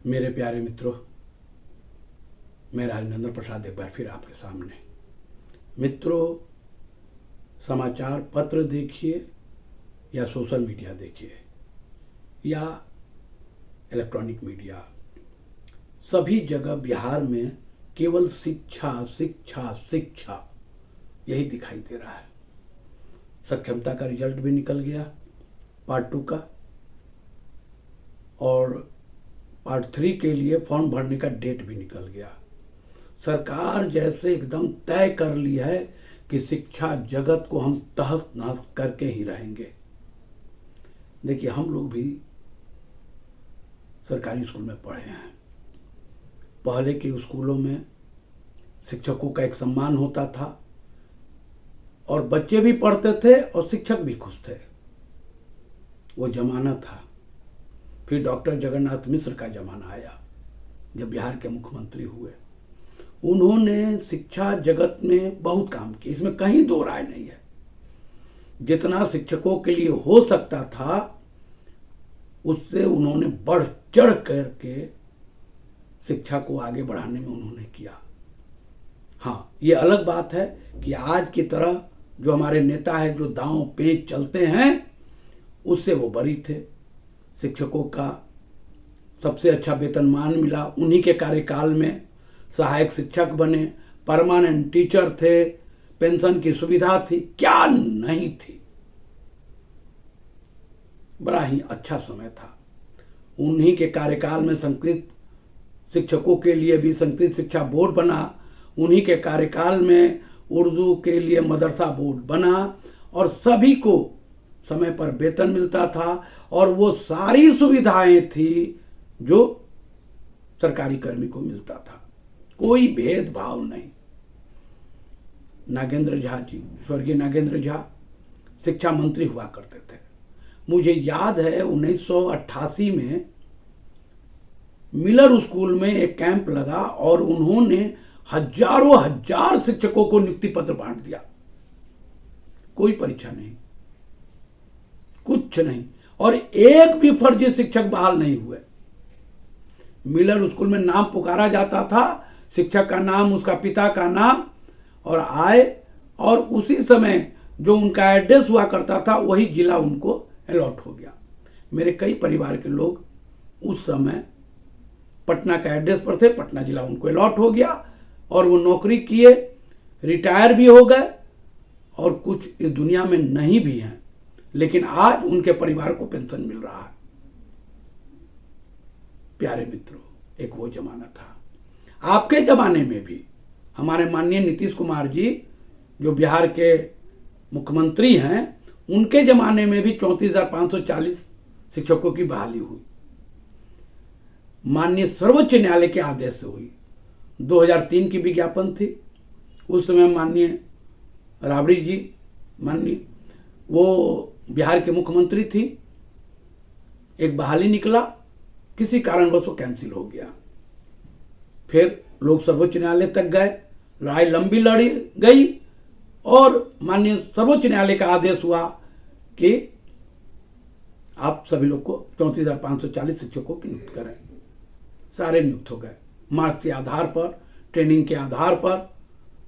मेरे प्यारे मित्रों, मैं राजनंदन प्रसाद एक बार फिर आपके सामने। मित्रों, समाचार पत्र देखिए या सोशल मीडिया देखिए या इलेक्ट्रॉनिक मीडिया, सभी जगह बिहार में केवल शिक्षा शिक्षा शिक्षा यही दिखाई दे रहा है। सक्षमता का रिजल्ट भी निकल गया पार्ट 2 का, और पार्ट 3 के लिए फॉर्म भरने का डेट भी निकल गया। सरकार जैसे एकदम तय कर ली है कि शिक्षा जगत को हम तहस नहस करके ही रहेंगे। देखिए, हम लोग भी सरकारी स्कूल में पढ़े हैं। पहले के स्कूलों में शिक्षकों का एक सम्मान होता था और बच्चे भी पढ़ते थे और शिक्षक भी खुश थे। वो जमाना था। फिर डॉक्टर जगन्नाथ मिश्र का जमाना आया, जब बिहार के मुख्यमंत्री हुए। उन्होंने शिक्षा जगत में बहुत काम किया, इसमें कहीं दो राय नहीं है। जितना शिक्षकों के लिए हो सकता था उससे उन्होंने बढ़ चढ़ करके शिक्षा को आगे बढ़ाने में उन्होंने किया। हाँ, ये अलग बात है कि आज की तरह जो हमारे नेता है, जो दांव पेच चलते हैं, उससे वो बरी थे। शिक्षकों का सबसे अच्छा वेतनमान मिला उन्हीं के कार्यकाल में। सहायक शिक्षक बने, परमानेंट टीचर थे, पेंशन की सुविधा थी, क्या नहीं थी। बड़ा ही अच्छा समय था। उन्हीं के कार्यकाल में संस्कृत शिक्षकों के लिए भी संस्कृत शिक्षा बोर्ड बना। उन्हीं के कार्यकाल में उर्दू के लिए मदरसा बोर्ड बना और सभी को समय पर वेतन मिलता था और वो सारी सुविधाएं थी जो सरकारी कर्मी को मिलता था। कोई भेदभाव नहीं। नागेंद्र झा जी, स्वर्गीय नागेंद्र झा शिक्षा मंत्री हुआ करते थे। मुझे याद है 1988 में मिलर स्कूल में एक कैंप लगा और उन्होंने हजारों हजार शिक्षकों को नियुक्ति पत्र बांट दिया। कोई परीक्षा नहीं, कुछ नहीं, और एक भी फर्जी शिक्षक बहाल नहीं हुए। मिलर स्कूल में नाम पुकारा जाता था, शिक्षक का नाम, उसका पिता का नाम, और आए, और उसी समय जो उनका एड्रेस हुआ करता था वही जिला उनको अलॉट हो गया। मेरे कई परिवार के लोग उस समय पटना का एड्रेस पर थे, पटना जिला उनको अलॉट हो गया और वो नौकरी किए, रिटायर भी हो गए और कुछ इस दुनिया में नहीं भी हैं, लेकिन आज उनके परिवार को पेंशन मिल रहा है। प्यारे मित्रों, एक वो जमाना था। आपके जमाने में भी हमारे माननीय नीतीश कुमार जी, जो बिहार के मुख्यमंत्री हैं, उनके जमाने में भी 34,540 शिक्षकों की बहाली हुई। माननीय सर्वोच्च न्यायालय के आदेश से हुई। 2003 की विज्ञापन थी। उस समय माननीय राबड़ी जी, माननीय, वो बिहार के मुख्यमंत्री थी। एक बहाली निकला, किसी कारणवश वो कैंसिल हो गया। फिर लोग सर्वोच्च न्यायालय तक गए, लड़ाई लंबी लड़ी गई और माननीय सर्वोच्च न्यायालय का आदेश हुआ कि आप सभी लोग को 34,540 शिक्षकों की नियुक्त करें। सारे नियुक्त हो गए, मार्क्स के आधार पर, ट्रेनिंग के आधार पर।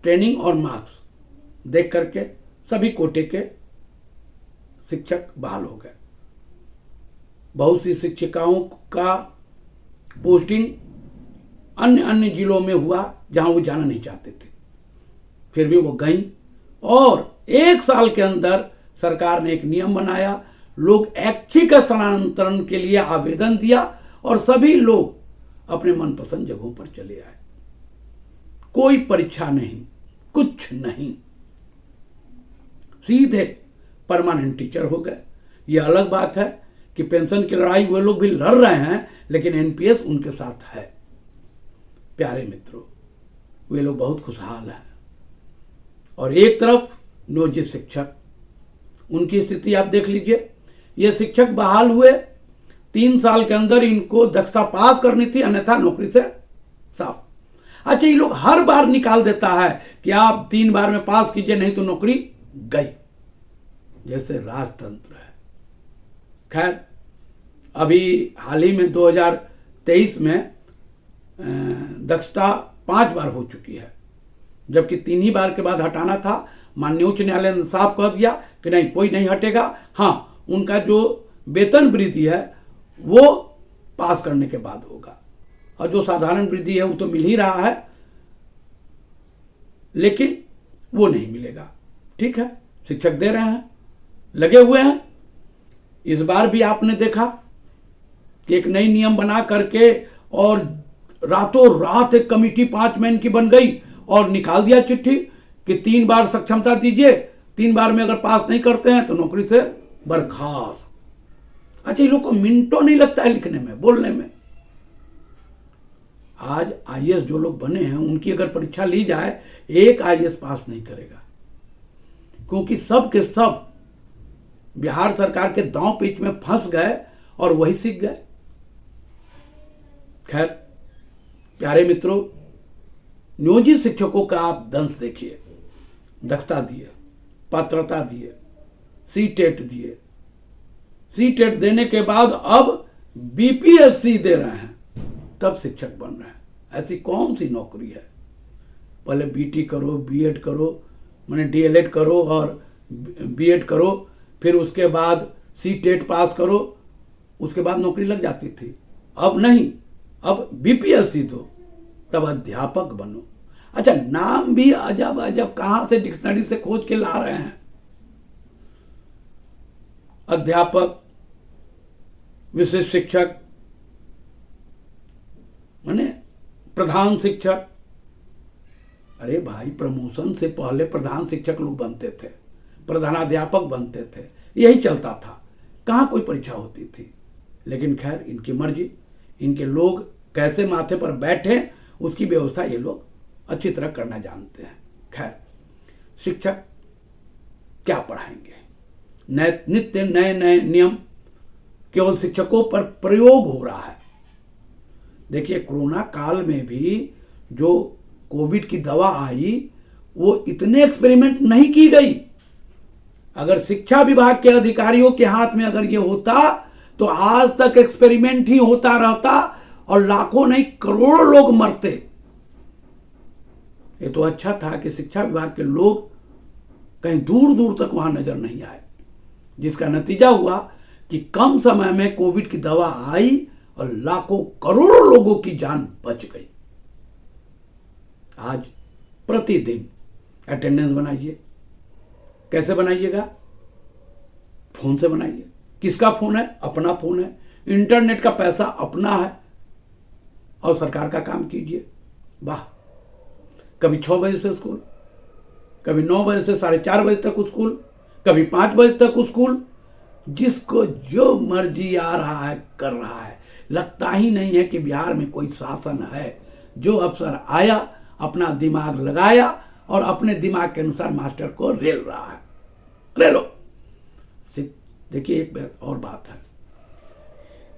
ट्रेनिंग और मार्क्स देख करके सभी कोटे के शिक्षक बहाल हो गए। बहुत सी शिक्षिकाओं का पोस्टिंग अन्य अन्य जिलों में हुआ जहां वो जाना नहीं चाहते थे, फिर भी वो गईं। और 1 साल के अंदर सरकार ने एक नियम बनाया, लोग ऐच्छिक स्थानांतरण के लिए आवेदन दिया और सभी लोग अपने मनपसंद जगहों पर चले आए। कोई परीक्षा नहीं, कुछ नहीं, सीधे परमानेंट टीचर हो गए। यह अलग बात है कि पेंशन की लड़ाई वे लोग भी लड़ रहे हैं, लेकिन एनपीएस उनके साथ है। प्यारे मित्रों, वे लोग बहुत खुशहाल हैं। और एक तरफ नियोजित शिक्षक, उनकी स्थिति आप देख लीजिए। ये शिक्षक बहाल हुए, 3 साल के अंदर इनको दक्षता पास करनी थी, अन्यथा नौकरी से साफ। अच्छा, ये लोग हर बार निकाल देता है कि आप 3 बार में पास कीजिए, नहीं तो नौकरी गई, जैसे राजतंत्र है। खैर, अभी हाल ही में 2023 23 में दक्षता 5 बार हो चुकी है, जबकि 3 ही बार के बाद हटाना था। माननीय उच्च न्यायालय ने साफ कह दिया कि नहीं, कोई नहीं हटेगा। हाँ, उनका जो वेतन वृद्धि है वो पास करने के बाद होगा, और जो साधारण वृद्धि है वो तो मिल ही रहा है, लेकिन वो नहीं मिलेगा। ठीक है, शिक्षक दे रहे हैं, लगे हुए हैं। इस बार भी आपने देखा कि एक नई नियम बना करके और रातों रात एक कमेटी 5 मैन की बन गई और निकाल दिया चिट्ठी कि 3 बार सक्षमता दीजिए, 3 बार में अगर पास नहीं करते हैं तो नौकरी से बर्खास्त। अच्छा, ये लोग को मिनटों नहीं लगता है लिखने में, बोलने में। आज आईएएस जो लोग बने हैं उनकी अगर परीक्षा ली जाए, एक आईएएस पास नहीं करेगा, क्योंकि सब के सब बिहार सरकार के दांव पेच में फंस गए और वही सीख गए। खैर प्यारे मित्रों, नियोजित शिक्षकों का आप दंश देखिए। दक्षता दिए, पात्रता दिए, सीटेट दिए, सीटेट देने के बाद अब बीपीएससी दे रहे हैं, तब शिक्षक बन रहे हैं। ऐसी कौन सी नौकरी है? पहले बीटी करो, बीएड करो, माने डीएलएड करो और बीएड करो, फिर उसके बाद सीटेट पास करो, उसके बाद नौकरी लग जाती थी। अब नहीं, अब बीपीएससी दो, तब अध्यापक बनो। अच्छा, नाम भी अजब अजब कहां से डिक्शनरी से खोज के ला रहे हैं। अध्यापक, विशिष्ट शिक्षक, माने प्रधान शिक्षक। अरे भाई, प्रमोशन से पहले प्रधान शिक्षक लोग बनते थे, प्रधानाध्यापक बनते थे, यही चलता था, कहां कोई परीक्षा होती थी। लेकिन खैर, इनकी मर्जी, इनके लोग कैसे माथे पर बैठे उसकी व्यवस्था ये लोग अच्छी तरह करना जानते हैं। खैर, शिक्षक क्या पढ़ाएंगे? नित्य नए नए नियम केवल शिक्षकों पर प्रयोग हो रहा है। देखिए, कोरोना काल में भी जो कोविड की दवा आई, वो इतने एक्सपेरिमेंट नहीं की गई। अगर शिक्षा विभाग के अधिकारियों के हाथ में अगर ये होता तो आज तक एक्सपेरिमेंट ही होता रहता और लाखों नहीं करोड़ों लोग मरते। ये तो अच्छा था कि शिक्षा विभाग के लोग कहीं दूर दूर तक वहां नजर नहीं आए, जिसका नतीजा हुआ कि कम समय में कोविड की दवा आई और लाखों करोड़ों लोगों की जान बच गई। आज प्रतिदिन अटेंडेंस बनाइए। कैसे बनाइएगा? फोन से बनाइए। किसका फोन है? अपना फोन है। इंटरनेट का पैसा अपना है और सरकार का काम कीजिए। वाह, कभी 6 बजे से स्कूल, कभी 9 बजे से 4:30 बजे तक स्कूल, कभी 5 बजे तक स्कूल। जिसको जो मर्जी आ रहा है कर रहा है। लगता ही नहीं है कि बिहार में कोई शासन है। जो अफसर आया, अपना दिमाग लगाया और अपने दिमाग के अनुसार मास्टर को रेल रहा है। रेलो। देखिए, एक और बात है,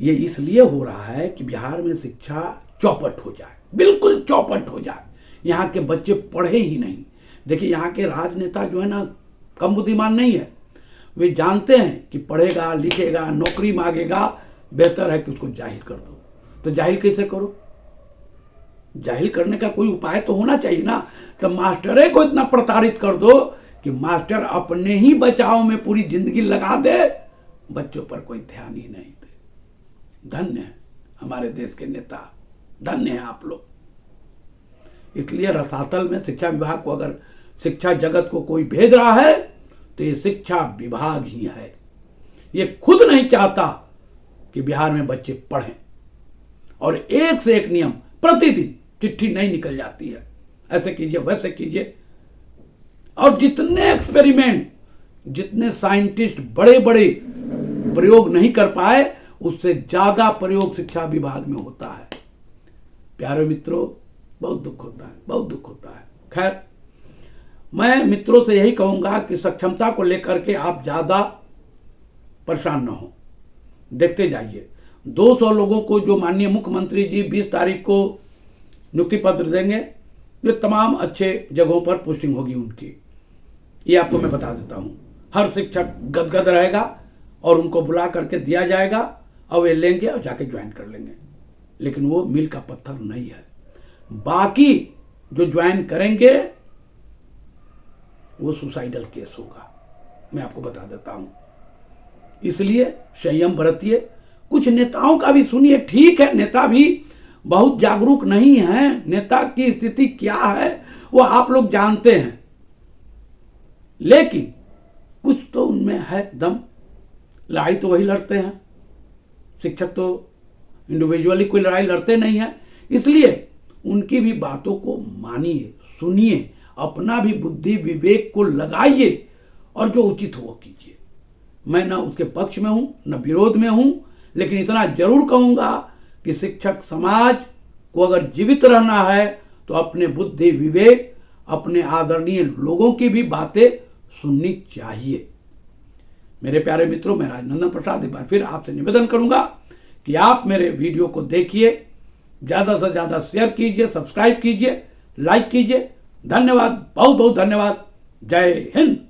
ये इसलिए हो रहा है कि बिहार में शिक्षा चौपट हो जाए, बिल्कुल चौपट हो जाए, यहाँ के बच्चे पढ़े ही नहीं। देखिए, यहाँ के राजनेता जो है ना, कम बुद्धिमान नहीं है। वे जानते हैं कि पढ़ेगा, लिखेगा, नौकरी मांगेगा, बेहतर है कि उसको जाहिल कर दो। तो जाहिल कैसे करो? जाहिल करने का कोई उपाय तो होना चाहिए ना। तो मास्टरे को इतना प्रताड़ित कर दो कि मास्टर अपने ही बचाव में पूरी जिंदगी लगा दे, बच्चों पर कोई ध्यान ही नहीं दे। धन्य है हमारे देश के नेता, धन्य है आप लोग। इसलिए रसातल में शिक्षा विभाग को अगर शिक्षा जगत को कोई भेज रहा है तो ये शिक्षा विभाग ही है। ये खुद नहीं चाहता कि बिहार में बच्चे पढ़ें, और एक से एक नियम प्रतिदिन चिट्ठी नहीं निकल जाती है, ऐसे कीजिए, वैसे कीजिए। और जितने एक्सपेरिमेंट, जितने साइंटिस्ट बड़े बड़े प्रयोग नहीं कर पाए, उससे ज्यादा प्रयोग शिक्षा विभाग में होता है। प्यारे मित्रों, बहुत दुख होता है, बहुत दुख होता है। खैर, मैं मित्रों से यही कहूंगा कि सक्षमता को लेकर के आप ज्यादा परेशान न हो, देखते जाइए। 200 लोगों को जो माननीय मुख्यमंत्री जी 20 तारीख को नियुक्ति पत्र देंगे, ये तमाम अच्छे जगहों पर पोस्टिंग होगी उनकी, ये आपको मैं बता देता हूं। हर शिक्षक गदगद रहेगा और उनको बुला करके दिया जाएगा और वे लेंगे और जाके ज्वाइन कर लेंगे। लेकिन वो मील का पत्थर नहीं है। बाकी जो ज्वाइन करेंगे वो सुसाइडल केस होगा, मैं आपको बता देता हूं। इसलिए संयम बरतिए। कुछ नेताओं का भी सुनिए, ठीक है नेता भी बहुत जागरूक नहीं है, नेता की स्थिति क्या है वो आप लोग जानते हैं, लेकिन कुछ तो उनमें है दम। लड़ाई तो वही लड़ते हैं, शिक्षक तो इंडिविजुअली कोई लड़ाई लड़ते नहीं है। इसलिए उनकी भी बातों को मानिए, सुनिए, अपना भी बुद्धि विवेक को लगाइए और जो उचित हो वो कीजिए। मैं ना उसके पक्ष में हूं न विरोध में हूं, लेकिन इतना जरूर कहूंगा कि शिक्षक समाज को अगर जीवित रहना है तो अपने बुद्धि विवेक, अपने आदरणीय लोगों की भी बातें सुननी चाहिए। मेरे प्यारे मित्रों, मैं राजनंदन प्रसाद एक बार फिर आपसे निवेदन करूंगा कि आप मेरे वीडियो को देखिए, ज्यादा से ज्यादा शेयर कीजिए, सब्सक्राइब कीजिए, लाइक कीजिए। धन्यवाद, बहुत बहुत धन्यवाद। जय हिंद।